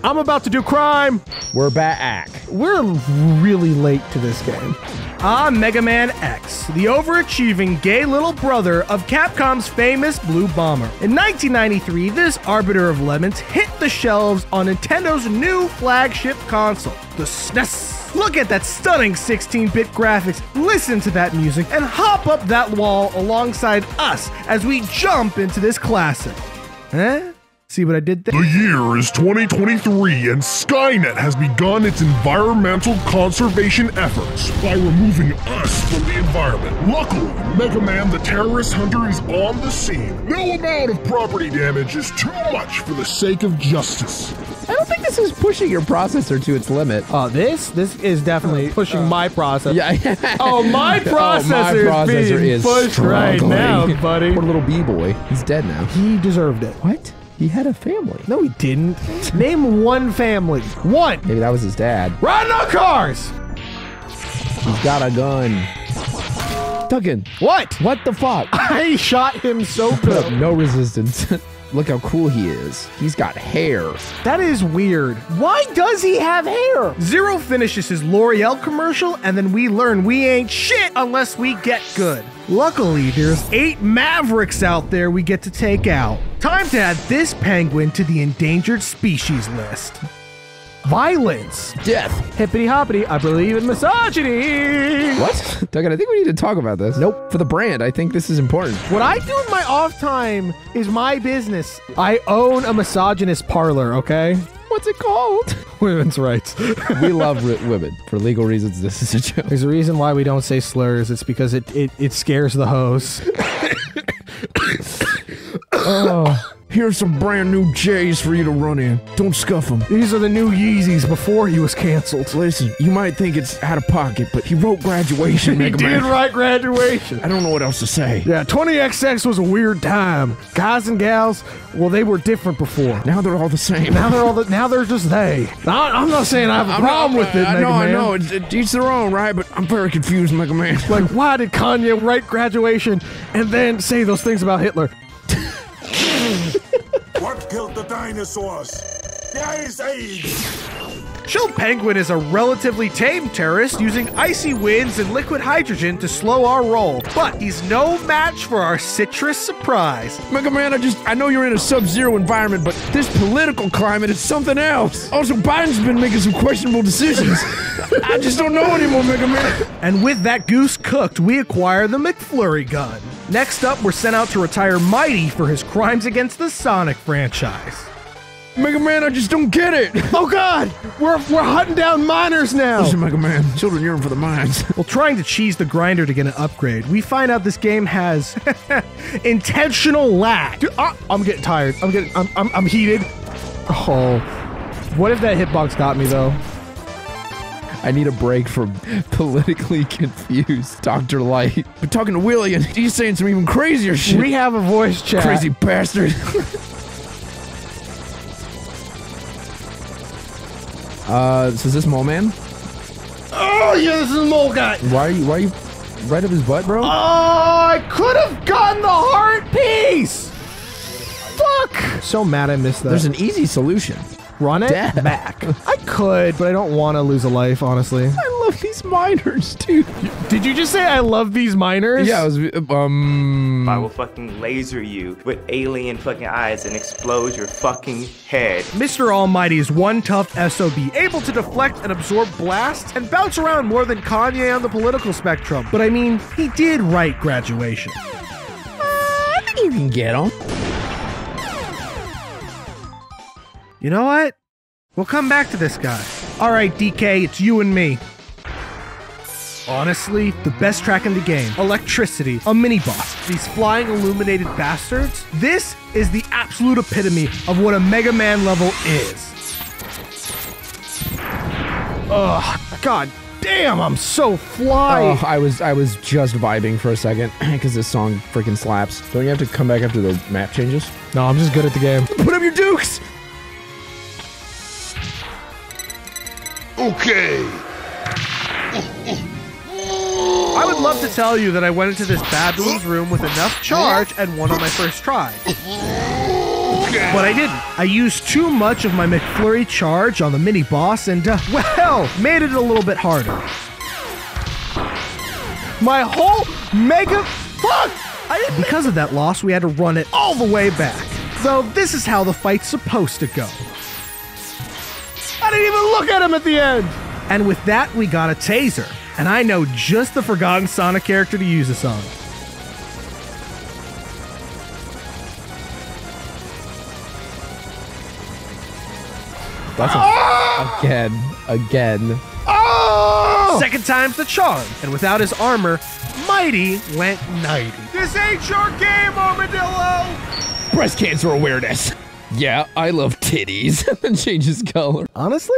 I'm about to do crime. We're back. We're really late to this game. MegamanX, the overachieving gay little brother of Capcom's famous Blue Bomber. In 1993, this arbiter of lemons hit the shelves on Nintendo's new flagship console, the SNES. Look at that stunning 16-bit graphics, listen to that music, and hop up that wall alongside us as we jump into this classic. Huh? See what I did there? The year is 2023 and Skynet has begun its environmental conservation efforts by removing us from the environment. Luckily, Mega Man the terrorist hunter is on the scene. No amount of property damage is too much for the sake of justice. I don't think this is pushing your processor to its limit. This is definitely pushing my processor. Yeah. My processor is being pushed right now, buddy. Poor little B-boy. He's dead now. He deserved it. What? He had a family. No, he didn't. Name one family. One. Maybe that was his dad. Riding on cars. He's got a gun. Duggan. What? What the fuck? I shot him so Put up good. no resistance. Look how cool he is. He's got hair. That is weird. Why does he have hair? Zero finishes his L'Oreal commercial, and then we learn we ain't shit unless we get good. Luckily, there's 8 Mavericks out there we get to take out. Time to add this penguin to the endangered species list. Violence. Death. Hippity hoppity, I believe in misogyny. What? Duggan, I think we need to talk about this. Nope. For the brand, I think this is important. What I do in my off time is my business. I own a misogynist parlor, okay? What's it called? Women's rights. We love women. For legal reasons, this is a joke. There's a reason why we don't say slurs. It's because it scares the host. Oh. Here's some brand new J's for you to run in. Don't scuff them. These are the new Yeezys before he was canceled. Listen, you might think it's out of pocket, but he wrote Graduation, He Mega Man. did write Graduation. I don't know what else to say. Yeah, 20XX was a weird time. Guys and gals, well, they were different before. Now they're all the same. Now they're just they. I'm not saying I have a problem with it, Mega Man. I know. It's each their own, right? But I'm very confused, Mega Man. Like, why did Kanye write Graduation and then say those things about Hitler? What killed the dinosaurs? The Ice Age! Chill Penguin is a relatively tame terrorist using icy winds and liquid hydrogen to slow our roll, but he's no match for our citrus surprise. Mega Man, I know you're in a sub-zero environment, but this political climate is something else. Also, Biden's been making some questionable decisions. I just don't know anymore, Mega Man. And with that goose cooked, we acquire the McFlurry gun. Next up, we're sent out to retire Mighty for his crimes against the Sonic franchise. Mega Man, I just don't get it. Oh God, we're hunting down miners now. Listen, Mega Man, children yearn for the mines. While trying to cheese the grinder to get an upgrade, we find out this game has intentional lag. Dude, I'm getting tired. I'm heated. Oh, what if that hitbox got me though? I need a break from politically confused Dr. Light. We're talking to Willie and he's saying some even crazier shit. We have a voice chat. Crazy bastard. So is this Mole Man? Oh yeah, this is Mole Guy. Why are you right up his butt, bro? Oh, I could have gotten the heart piece. Fuck. So mad I missed that. There's an easy solution. Run it Death. back. I could, but I don't want to lose a life, honestly. I love these miners, dude. Did you just say I love these miners? Yeah, I was, I will fucking laser you with alien fucking eyes and explode your fucking head. Mr. Almighty is one tough SOB, able to deflect and absorb blasts and bounce around more than Kanye on the political spectrum. But I mean, he did write Graduation. I think you can get him. You know what? We'll come back to this guy. All right, DK, it's you and me. Honestly, the best track in the game. Electricity, a mini-boss, these flying illuminated bastards. This is the absolute epitome of what a Mega Man level is. Ugh, god damn, I'm so fly. Oh, I was just vibing for a second because this song freaking slaps. Don't you have to come back after the map changes? No, I'm just good at the game. Put up your dukes! Okay. I would love to tell you that I went into this baboon's room with enough charge and won on my first try. But I didn't. I used too much of my McFlurry charge on the mini boss and, well, made it a little bit harder. My whole mega... Fuck! Because of that loss, we had to run it all the way back. So this is how the fight's supposed to go. I didn't even look at him at the end! And with that, we got a taser. And I know just the forgotten Sonic character to use this on. That's again. Oh! Second time's the charm. And without his armor, Mighty went 90. This ain't your game, Armadillo! Breast cancer awareness. Yeah, I love titties. And changes color. Honestly,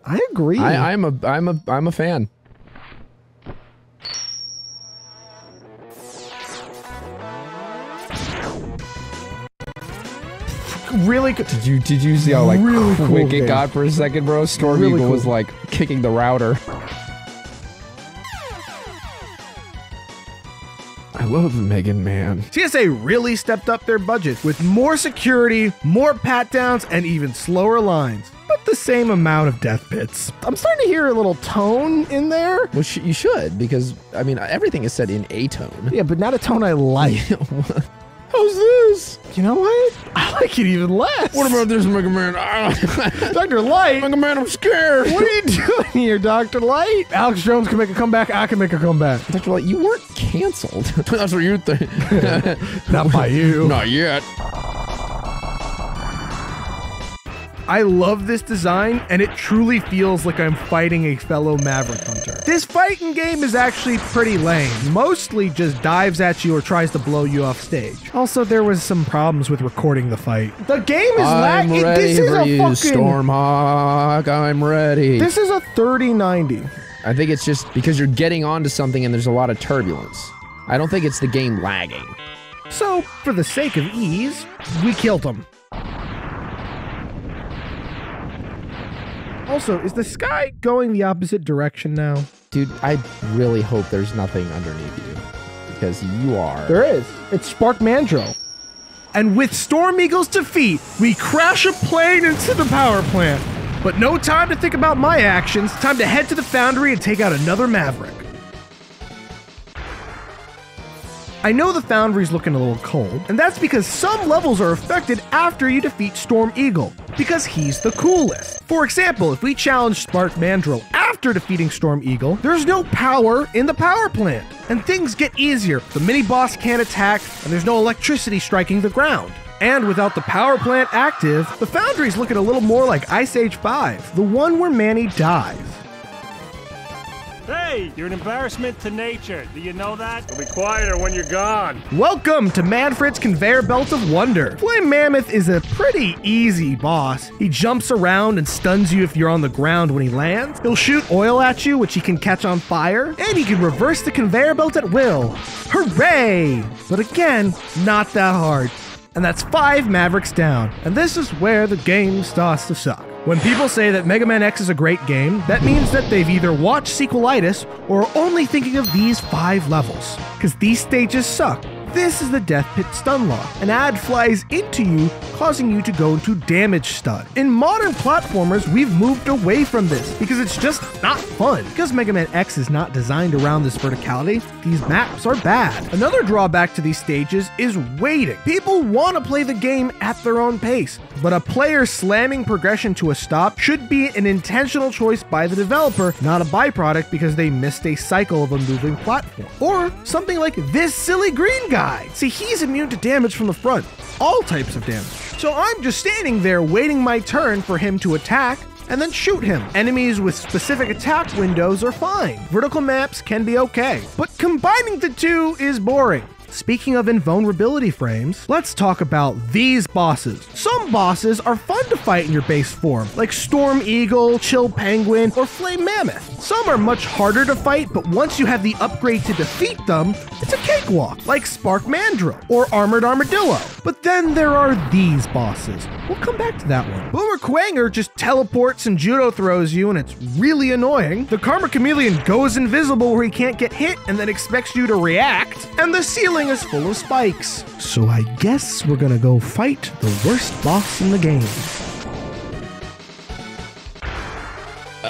I agree. I'm a fan. Really good. Did you see how like really quick cool it got for a second, bro? Storm Really Eagle cool. was like kicking the router. I love Mega Man. TSA really stepped up their budget with more security, more pat downs, and even slower lines. But the same amount of death pits. I'm starting to hear a little tone in there. Well, you should, because, I mean, everything is set in a tone. Yeah, but not a tone I like. How's this? You know what? I like it even less. What about this, Mega Man? Dr. Light? Mega Man, I'm scared. What are you doing here, Dr. Light? Alex Jones can make a comeback. I can make a comeback. Dr. Light, you weren't canceled. That's what you think. Not by you. Not yet. I love this design, and it truly feels like I'm fighting a fellow Maverick Hunter. This fighting game is actually pretty lame. Mostly just dives at you or tries to blow you off stage. Also, there was some problems with recording the fight. The game is lagging. This is a fucking... Stormhawk, I'm ready. This is a 3090. I think it's just because you're getting onto something and there's a lot of turbulence. I don't think it's the game lagging. So, for the sake of ease, we killed him. Also, is the sky going the opposite direction now? Dude, I really hope there's nothing underneath you. Because you are... There is. It's Spark Mandrill. And with Storm Eagle's defeat, we crash a plane into the power plant. But no time to think about my actions. Time to head to the foundry and take out another Maverick. I know the foundry's looking a little cold, and that's because some levels are affected after you defeat Storm Eagle, because he's the coolest. For example, if we challenge Spark Mandrill after defeating Storm Eagle, there's no power in the power plant, and things get easier. The mini-boss can't attack, and there's no electricity striking the ground. And without the power plant active, the foundry's looking a little more like Ice Age 5, the one where Manny dies. Hey, you're an embarrassment to nature. Do you know that? It'll be quieter when you're gone. Welcome to Manfred's Conveyor Belt of Wonder. Flame Mammoth is a pretty easy boss. He jumps around and stuns you if you're on the ground when he lands. He'll shoot oil at you, which he can catch on fire, and he can reverse the conveyor belt at will. Hooray! But again, not that hard. And that's 5 Mavericks down. And this is where the game starts to suck. When people say that MegamanX is a great game, that means that they've either watched Sequelitis or are only thinking of these 5 levels. Because these stages suck. This is the Death Pit stun lock. An ad flies into you, causing you to go into damage stun. In modern platformers, we've moved away from this because it's just not fun. Because MegamanX is not designed around this verticality, these maps are bad. Another drawback to these stages is waiting. People want to play the game at their own pace, but a player slamming progression to a stop should be an intentional choice by the developer, not a byproduct because they missed a cycle of a moving platform. Or something like this silly green guy. See, he's immune to damage from the front. All types of damage. So I'm just standing there waiting my turn for him to attack and then shoot him. Enemies with specific attack windows are fine. Vertical maps can be okay. But combining the two is boring. Speaking of invulnerability frames, let's talk about these bosses. Some bosses are fun to fight in your base form, like Storm Eagle, Chill Penguin, or Flame Mammoth. Some are much harder to fight, but once you have the upgrade to defeat them, it's a cakewalk, like Spark Mandrill or Armored Armadillo. But then there are these bosses. We'll come back to that one. Boomer Quanger just teleports and judo throws you, and it's really annoying. The Karma Chameleon goes invisible where he can't get hit and then expects you to react. And the ceiling ceiling is full of spikes. So I guess we're gonna go fight the worst boss in the game.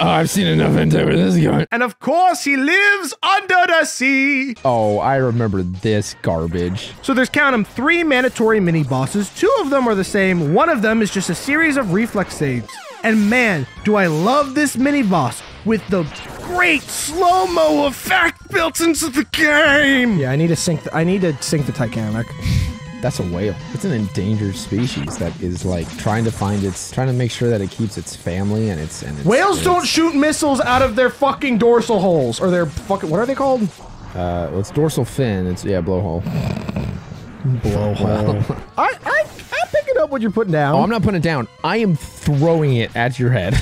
Oh, I've seen enough into where this is going. And of course, he lives under the sea. Oh, I remember this garbage. So there's, count 'em, 3 mandatory mini bosses. 2 of them are the same. 1 of them is just a series of reflex saves. And man, do I love this mini boss with the great slow-mo effect built into the game. Yeah, I need to sink the Titanic. That's a whale. It's an endangered species that is like trying to make sure that it keeps its family and its Whales don't shoot missiles out of their fucking dorsal holes or their fucking, what are they called? Well, it's dorsal fin. It's blowhole. Blowhole. I'm picking up what you're putting down. Oh, I'm not putting it down. I am throwing it at your head.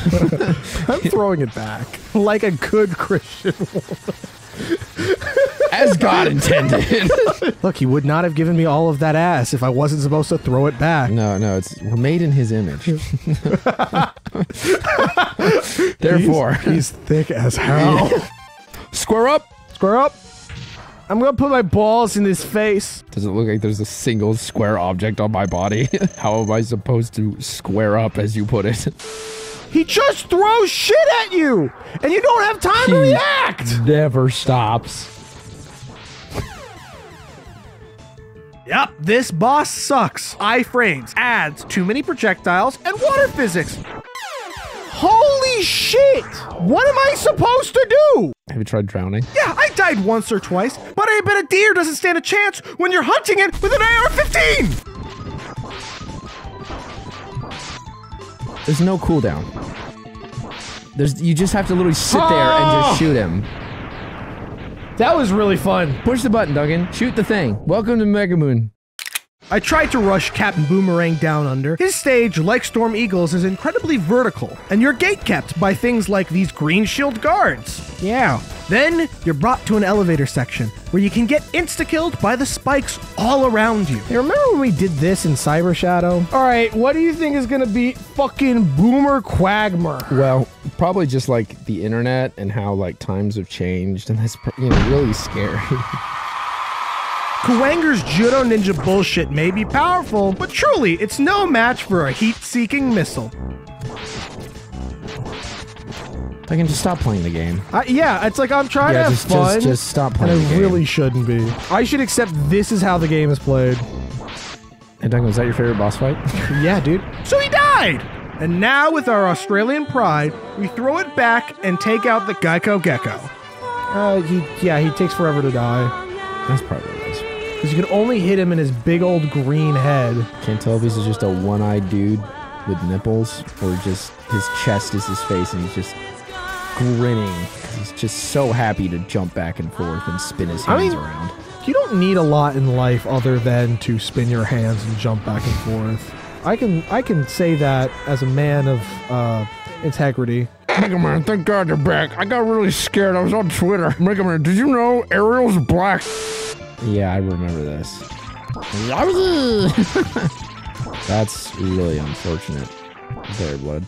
I'm throwing it back like a good Christian. As God intended. Look, he would not have given me all of that ass if I wasn't supposed to throw it back. No, we're made in his image. Therefore, he's thick as hell. Square up. Square up. I'm gonna put my balls in his face. Does it look like there's a single square object on my body? How am I supposed to square up, as you put it? He just throws shit at you, and you don't have time to react. Never stops. Yep, this boss sucks. Iframes, adds too many projectiles, and water physics. Holy shit! What am I supposed to do? Have you tried drowning? Yeah, I died once or twice, but I bet a deer doesn't stand a chance when you're hunting it with an AR-15! There's no cooldown. You just have to literally sit there and just shoot him. That was really fun. Push the button, Duggan. Shoot the thing. Welcome to Mega Moon. I tried to rush Captain Boomerang down under. His stage, like Storm Eagle's, is incredibly vertical, and you're gate-kept by things like these green shield guards. Yeah. Then, you're brought to an elevator section, where you can get insta-killed by the spikes all around you. Hey, remember when we did this in Cyber Shadow? Alright, what do you think is gonna beat fucking Boomer Quagmire? Well, probably just like the internet and how like times have changed, and that's really scary. Kuwanger's Judo Ninja bullshit may be powerful, but truly, it's no match for a heat-seeking missile. I can just stop playing the game. Yeah, it's like I'm trying to have fun. Just stop playing and the I game. really shouldn't be. I should accept this is how the game is played. Hey, Duncan, was that your favorite boss fight? Yeah, dude. So he died! And now, with our Australian pride, we throw it back and take out the Geico Gecko. He takes forever to die. That's probably what it is. Because you can only hit him in his big old green head. Can't tell if he's just a one-eyed dude with nipples or just his chest is his face and he's just grinning. He's just so happy to jump back and forth and spin his hands around. You don't need a lot in life other than to spin your hands and jump back and forth. I can say that as a man of integrity. Mega Man, thank God you're back. I got really scared. I was on Twitter. Mega Man, did you know Ariel's black? Yeah, I remember this. That's really unfortunate. Very blood.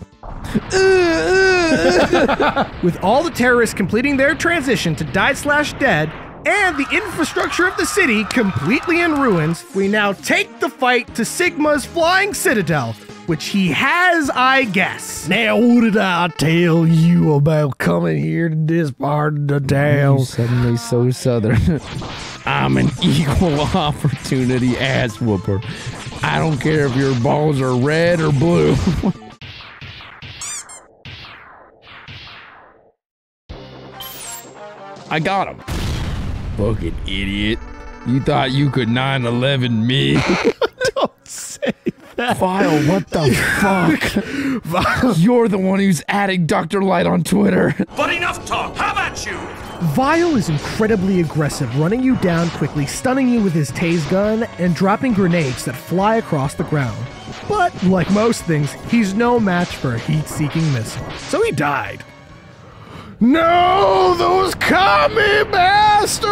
With all the terrorists completing their transition to die/dead, and the infrastructure of the city completely in ruins, we now take the fight to Sigma's flying citadel, which he has, I guess. Now, what did I tell you about coming here to this part of the town? You're suddenly so southern. I'm an equal opportunity ass whooper. I don't care if your balls are red or blue. I got him. Fucking idiot. You thought you could 9/11 me? Don't say that. Vile, what the fuck? You're the one who's adding Dr. Light on Twitter. But enough talk. How about you? Vile is incredibly aggressive, running you down quickly, stunning you with his tase gun, and dropping grenades that fly across the ground. But, like most things, he's no match for a heat-seeking missile. So he died. No, those commie bastards!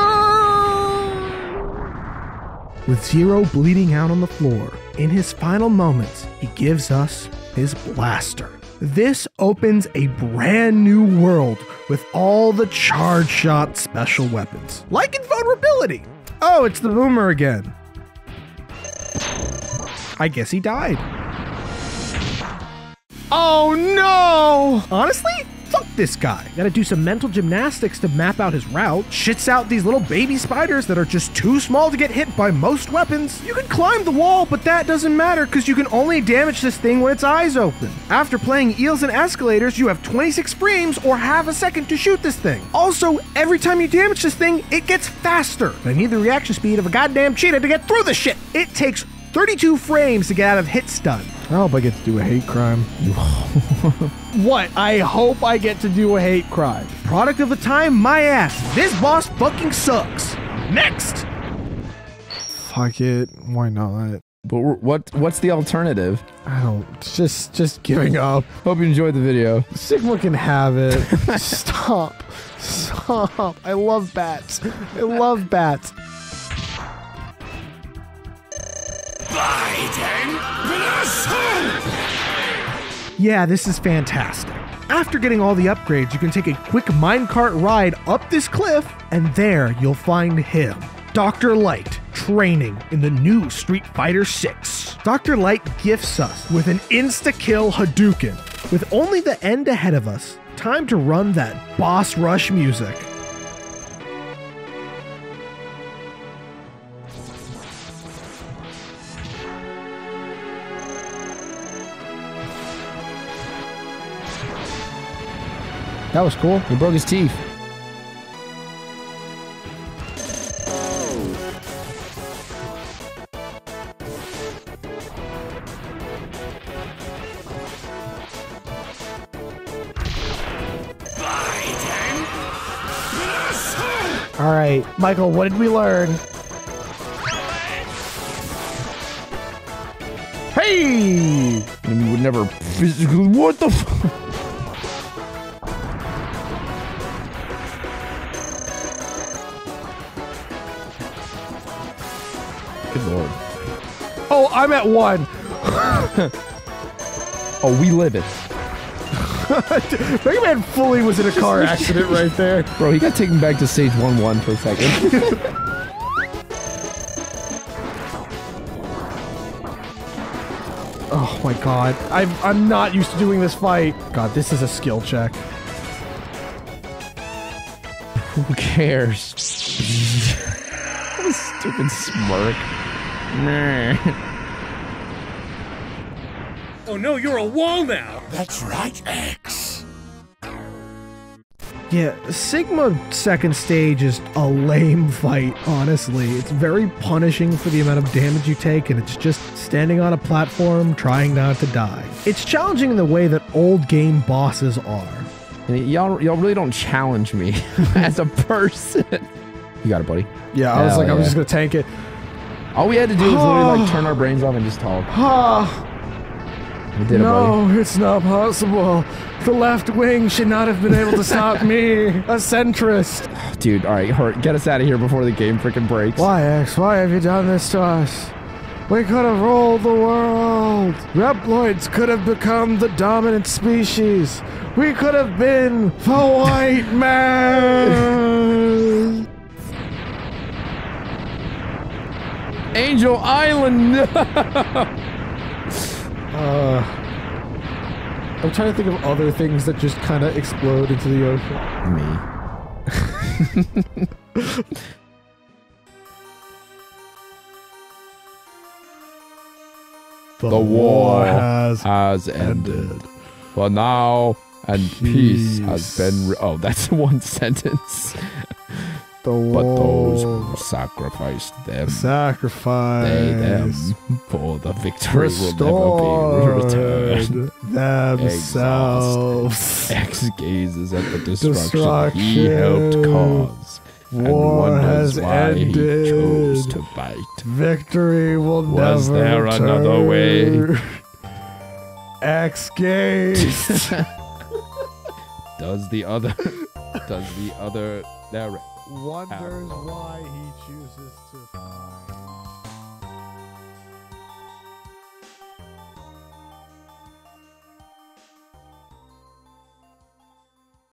With Zero bleeding out on the floor, in his final moments, he gives us his blaster. This opens a brand new world with all the charge shot special weapons, like invulnerability. Oh, it's the boomer again. I guess he died. Oh no! Honestly, fuck this guy. Gotta do some mental gymnastics to map out his route. Shits out these little baby spiders that are just too small to get hit by most weapons. You can climb the wall, but that doesn't matter because you can only damage this thing when its eyes open. After playing eels and escalators, you have 26 frames or half a second to shoot this thing. Also, every time you damage this thing, it gets faster. I need the reaction speed of a goddamn cheetah to get through this shit. It takes 32 frames to get out of hit stun. I hope I get to do a hate crime. What? I hope I get to do a hate crime. Product of the time, my ass. This boss fucking sucks. Next! Fuck it. Why not? But what's the alternative? I don't. Just giving up. Hope you enjoyed the video. Sigma can have it. Stop. Stop. I love bats. I love bats. Yeah, this is fantastic. After getting all the upgrades, you can take a quick minecart ride up this cliff, and there you'll find him, Dr. Light, training in the new Street Fighter 6. Dr. Light gifts us with an insta-kill Hadouken. With only the end ahead of us, time to run that boss rush music. That was cool. He broke his teeth. All right, Michael, what did we learn? Hey! And we would never physically. What the fuck? Good lord. Oh, I'm at 1. Oh, we live it. Mega Man fully was in a car accident right there. Bro, he got taken back to stage 1-1 for a second. Oh my god. I'm not used to doing this fight. God, this is a skill check. Who cares? Stupid smirk. Oh no, you're a wall now! That's right, X. Yeah, Sigma second stage is a lame fight, honestly. It's very punishing for the amount of damage you take, and it's just standing on a platform trying not to die. It's challenging in the way that old game bosses are. Y'all really don't challenge me as a person. You got it, buddy. Yeah, I was like, I was just gonna tank it. All we had to do was literally like turn our brains off and just talk. We did it, buddy. No, it's not possible. The left wing should not have been able to stop me. A centrist. Dude, all right, hurry, get us out of here before the game freaking breaks. Why, X? Why have you done this to us? We could have ruled the world. Reploids could have become the dominant species. We could have been the white man. Angel Island. I'm trying to think of other things that just kind of explode into the ocean. Me. The war has ended. For now, and peace has been. Oh, that's one sentence. But those who sacrificed them, they them, for the victory will never be returned. Themselves. X gazes at the destruction he helped cause. War and has why ended. He chose to bite. Victory will Was never there return. another way? X gaze. Does the other narrator Wonders why he chooses to fight.